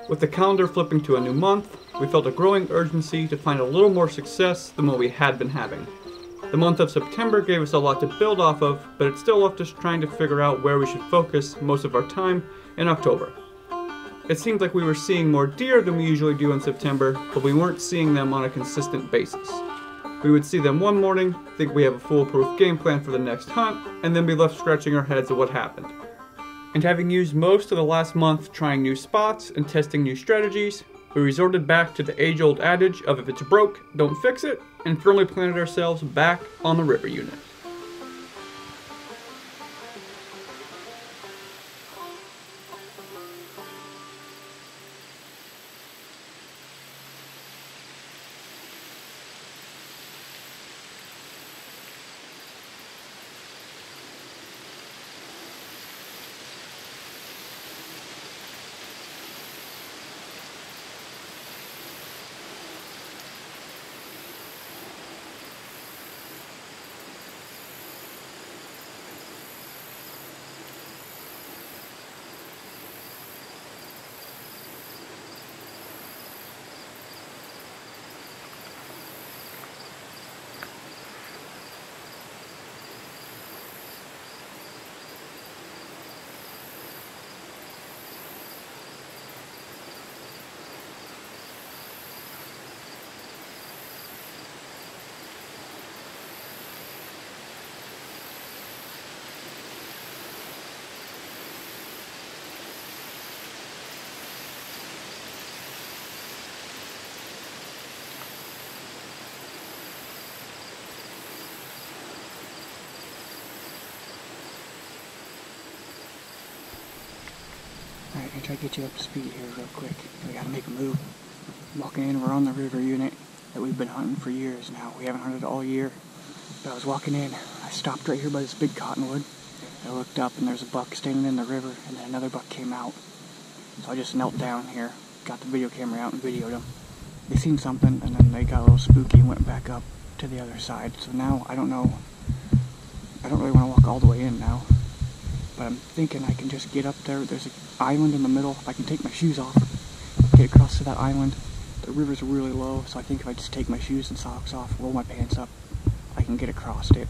With the calendar flipping to a new month, we felt a growing urgency to find a little more success than what we had been having. The month of September gave us a lot to build off of, but it still left us trying to figure out where we should focus most of our time in October. It seemed like we were seeing more deer than we usually do in September, but we weren't seeing them on a consistent basis. We would see them one morning, think we have a foolproof game plan for the next hunt, and then be left scratching our heads at what happened. And having used most of the last month trying new spots and testing new strategies, we resorted back to the age-old adage of if it's broke, don't fix it, and firmly planted ourselves back on the river unit. Alright, I try to get you up to speed here real quick. We gotta make a move. Walking in, we're on the river unit that we've been hunting for years now. We haven't hunted all year. But I was walking in, I stopped right here by this big cottonwood. I looked up and there's a buck standing in the river, and then another buck came out. So I just knelt down here, got the video camera out and videoed them. They seen something and then they got a little spooky and went back up to the other side. So now I don't know, I don't really want to walk all the way in now. But I'm thinking I can just get up there. There's an island in the middle. If I can take my shoes off, get across to that island. The river's really low, so I think if I just take my shoes and socks off, roll my pants up, I can get across it.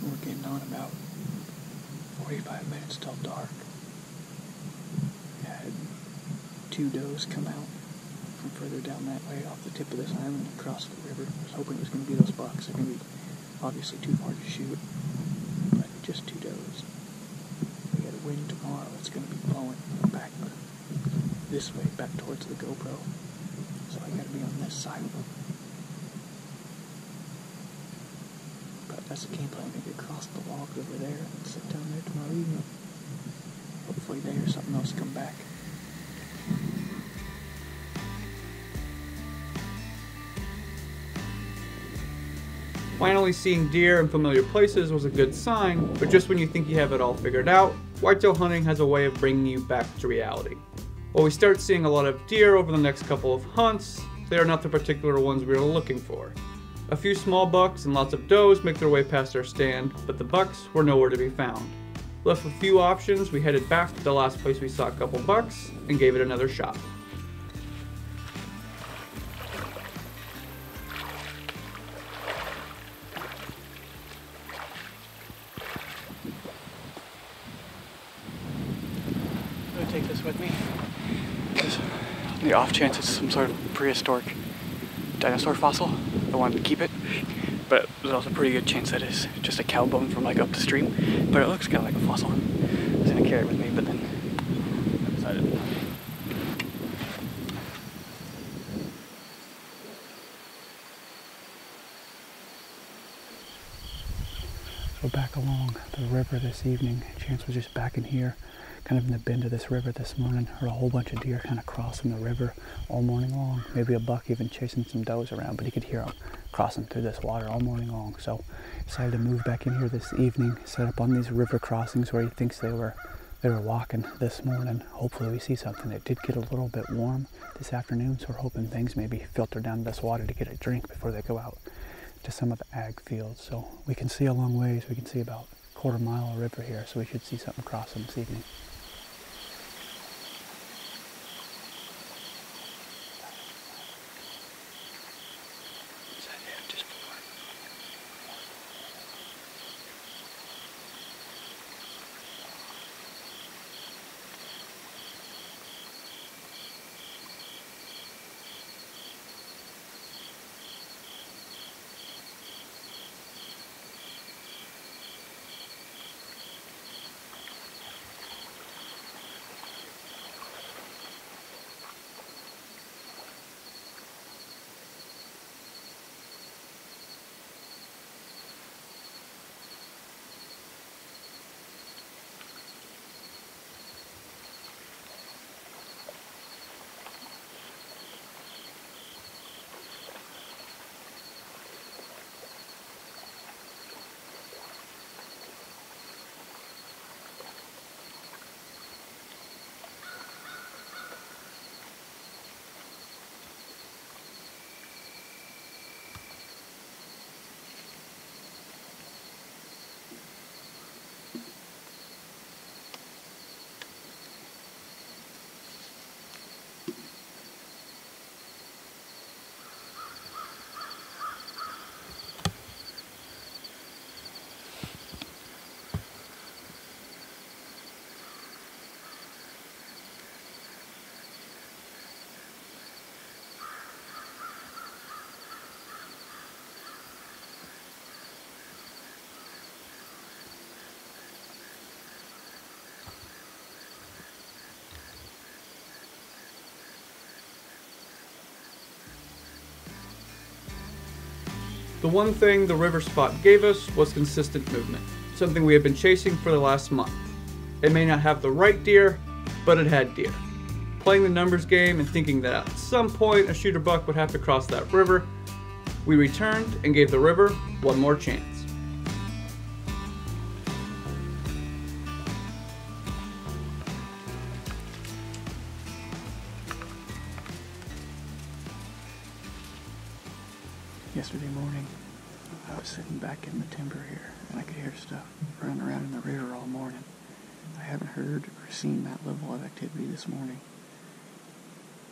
We're getting on about 45 minutes till dark. Had two does come out from further down that way off the tip of this island and across the river. I was hoping it was going to be those bucks. They're going to be obviously too far to shoot, but just two does. We got a wind tomorrow. It's going to be blowing back this way, back towards the GoPro. So I got to be on this side of them. But that's the game plan. Maybe cross the logs over there and sit down there tomorrow evening. Hopefully they or something else come back. Finally seeing deer in familiar places was a good sign, but just when you think you have it all figured out, whitetail hunting has a way of bringing you back to reality. While we start seeing a lot of deer over the next couple of hunts, they are not the particular ones we were looking for. A few small bucks and lots of does make their way past our stand, but the bucks were nowhere to be found. Left with few options, we headed back to the last place we saw a couple bucks and gave it another shot. I'm gonna take this with me. The off chance it's some sort of prehistoric dinosaur fossil, I wanted to keep it. But there's also a pretty good chance that it's just a cow bone from like up the stream. But it looks kind of like a fossil. I was gonna carry it with me, but then I decided. Go back along the river this evening. Chance was just back in here, kind of in the bend of this river this morning. Heard a whole bunch of deer kind of crossing the river all morning long. Maybe a buck even chasing some does around, but he could hear them crossing through this water all morning long. So decided to move back in here this evening, set up on these river crossings where he thinks they were They were walking this morning. Hopefully we see something. It did get a little bit warm this afternoon, so we're hoping things maybe filter down this water to get a drink before they go out to some of the ag fields. So we can see a long ways. We can see about a quarter mile of river here, so we should see something crossing this evening. The one thing the river spot gave us was consistent movement, something we had been chasing for the last month. It may not have the right deer, but it had deer. Playing the numbers game and thinking that at some point a shooter buck would have to cross that river, we returned and gave the river one more chance. Yesterday morning, I was sitting back in the timber here, and I could hear stuff running around in the river all morning. I haven't heard or seen that level of activity this morning.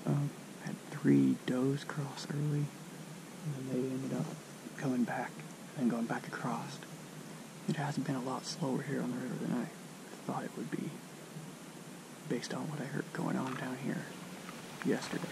Had 3 does cross early, and then they ended up coming back and then going back across. It hasn't been a lot slower here on the river than I thought it would be, based on what I heard going on down here yesterday.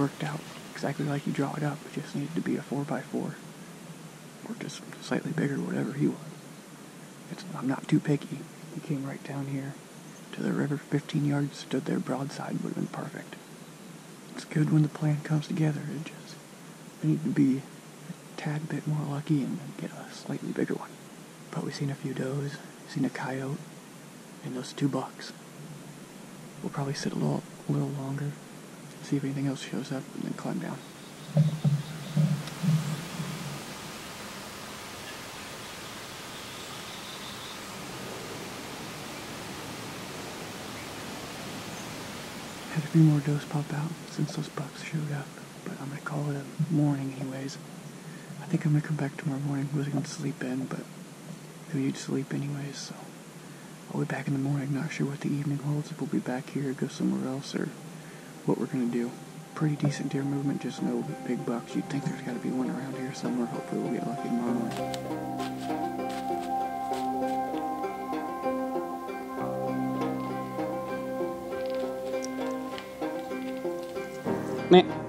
worked out exactly like you draw it up. It just needed to be a 4x4. Or just slightly bigger, whatever he wanted. I'm not too picky. He came right down here to the river, 15 yards, stood there broadside, would have been perfect. It's good when the plan comes together. I need to be a tad bit more lucky and get a slightly bigger one. But we've seen a few does, seen a coyote, and those 2 bucks. We'll probably sit a little longer, see if anything else shows up, and then climb down. Had a few more does pop out since those bucks showed up, but I'm going to call it a morning anyways. I think I'm going to come back tomorrow morning. I was going to sleep in, but maybe you'd sleep anyways, so I'll be back in the morning. Not sure what the evening holds, if we'll be back here, go somewhere else, or what we're going to do. Pretty decent deer movement, just no big bucks. You'd think there's got to be one around here somewhere. Hopefully we'll get lucky tomorrow morning. Meh.